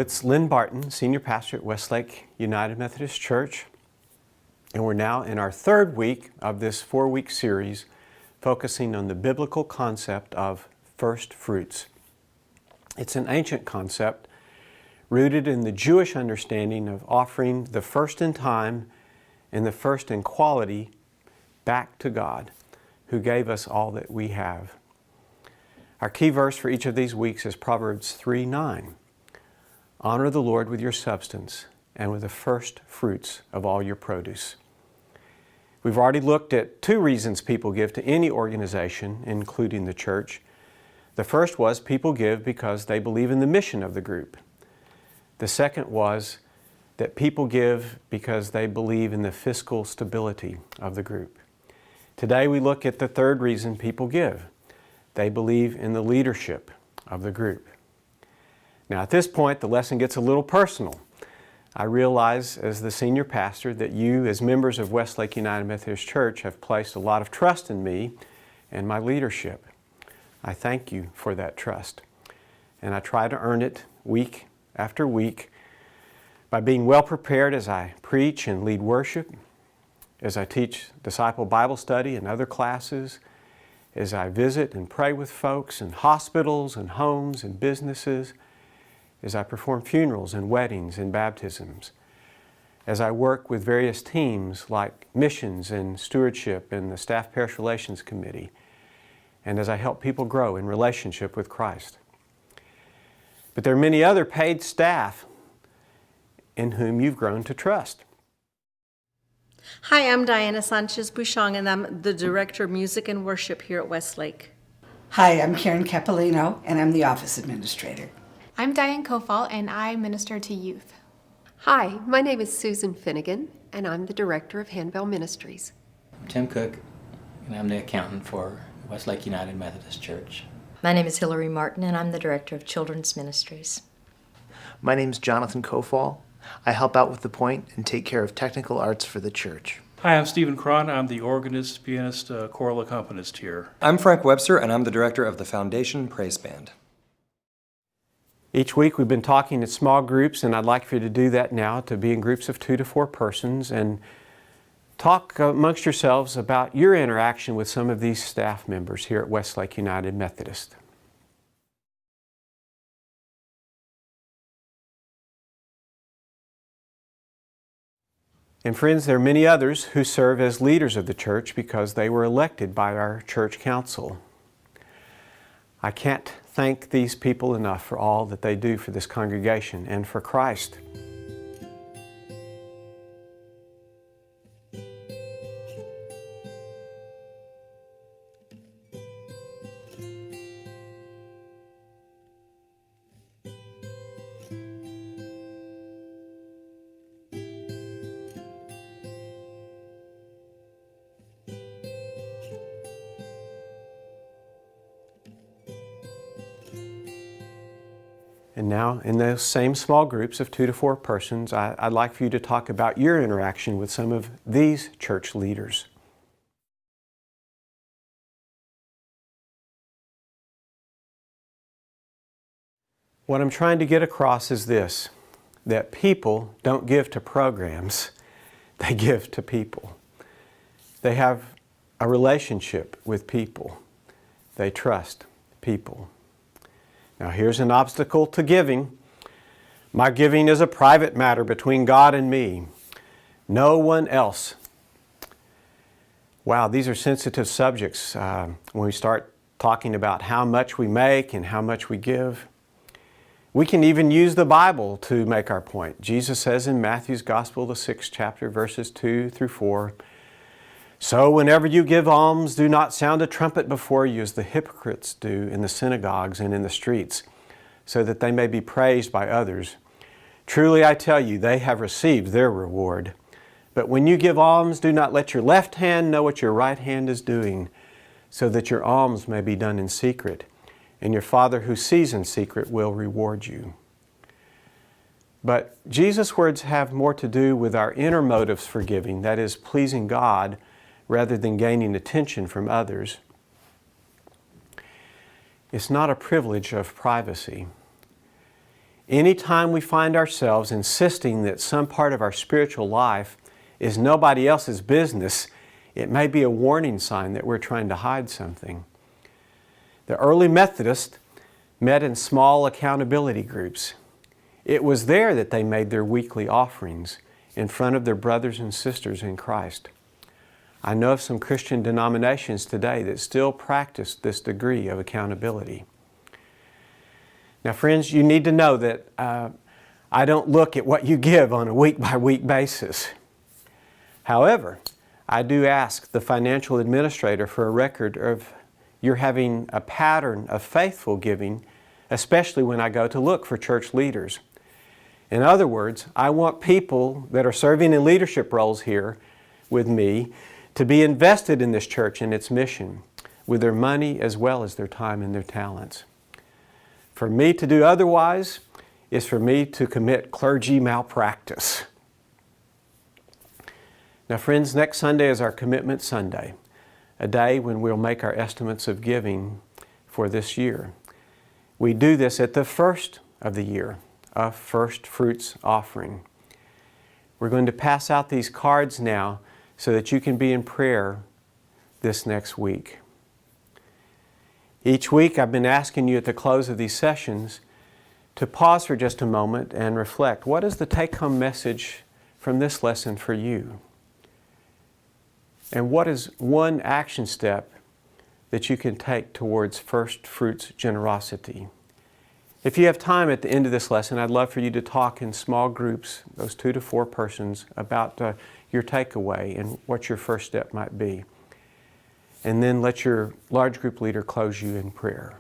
it's Lynn Barton, Senior Pastor at Westlake United Methodist Church, and we're now in our third week of this 4-week series focusing on the biblical concept of first fruits. It's an ancient concept rooted in the Jewish understanding of offering the first in time and the first in quality back to God, who gave us all that we have. Our key verse for each of these weeks is Proverbs 3:9. Honor the Lord with your substance and with the first fruits of all your produce. We've already looked at 2 reasons people give to any organization, including the church. The first was people give because they believe in the mission of the group. The second was that people give because they believe in the fiscal stability of the group. Today we look at the third reason people give. They believe in the leadership of the group. Now at this point the lesson gets a little personal. I realize as the senior pastor that you as members of Westlake United Methodist Church have placed a lot of trust in me and my leadership. I thank you for that trust, and I try to earn it week after week by being well prepared as I preach and lead worship, as I teach disciple Bible study and other classes, as I visit and pray with folks in hospitals and homes and businesses, as I perform funerals and weddings and baptisms, as I work with various teams like missions and stewardship and the Staff Parish Relations Committee, and as I help people grow in relationship with Christ. But there are many other paid staff in whom you've grown to trust. Hi, I'm Diana Sanchez-Bouchon, and I'm the Director of Music and Worship here at Westlake. Hi, I'm Karen Capolino, and I'm the Office Administrator. I'm Diane Kofal, and I minister to youth. Hi, my name is Susan Finnegan, and I'm the Director of Handbell Ministries. I'm Tim Cook, and I'm the accountant for Westlake United Methodist Church. My name is Hillary Martin, and I'm the Director of Children's Ministries. My name is Jonathan Kofal. I help out with the point and take care of technical arts for the church. Hi, I'm Stephen Cron. I'm the organist, pianist, choral accompanist here. I'm Frank Webster, and I'm the director of the Foundation Praise Band. Each week we've been talking in small groups, and I'd like for you to do that now, to be in groups of 2 to 4 persons and talk amongst yourselves about your interaction with some of these staff members here at Westlake United Methodist. And friends, there are many others who serve as leaders of the church because they were elected by our church council. I can't thank these people enough for all that they do for this congregation and for Christ. And now, in those same small groups of 2 to 4 persons, I'd like for you to talk about your interaction with some of these church leaders. What I'm trying to get across is this, that people don't give to programs, they give to people. They have a relationship with people. They trust people. Now here's an obstacle to giving. My giving is a private matter between God and me. No one else. Wow, these are sensitive subjects when we start talking about how much we make and how much we give. We can even use the Bible to make our point. Jesus says in Matthew's Gospel, the 6th chapter, verses 2 through 4, "So whenever you give alms, do not sound a trumpet before you as the hypocrites do in the synagogues and in the streets, so that they may be praised by others. Truly I tell you, they have received their reward. But when you give alms, do not let your left hand know what your right hand is doing, so that your alms may be done in secret, and your Father who sees in secret will reward you." But Jesus' words have more to do with our inner motives for giving, that is, pleasing God, rather than gaining attention from others. It's not a privilege of privacy. Anytime we find ourselves insisting that some part of our spiritual life is nobody else's business, it may be a warning sign that we're trying to hide something. The early Methodists met in small accountability groups. It was there that they made their weekly offerings in front of their brothers and sisters in Christ. I know of some Christian denominations today that still practice this degree of accountability. Now, friends, you need to know that I don't look at what you give on a week-by-week basis. However, I do ask the financial administrator for a record of your having a pattern of faithful giving, especially when I go to look for church leaders. In other words, I want people that are serving in leadership roles here with me to be invested in this church and its mission with their money as well as their time and their talents. For me to do otherwise is for me to commit clergy malpractice. Now, friends, next Sunday is our Commitment Sunday, a day when we'll make our estimates of giving for this year. We do this at the first of the year, a first fruits offering. We're going to pass out these cards now so that you can be in prayer this next week. Each week I've been asking you at the close of these sessions to pause for just a moment and reflect. What is the take-home message from this lesson for you? And what is one action step that you can take towards first fruits generosity? If you have time at the end of this lesson, I'd love for you to talk in small groups, those 2 to 4 persons, about your takeaway and what your first step might be. And then let your large group leader close you in prayer.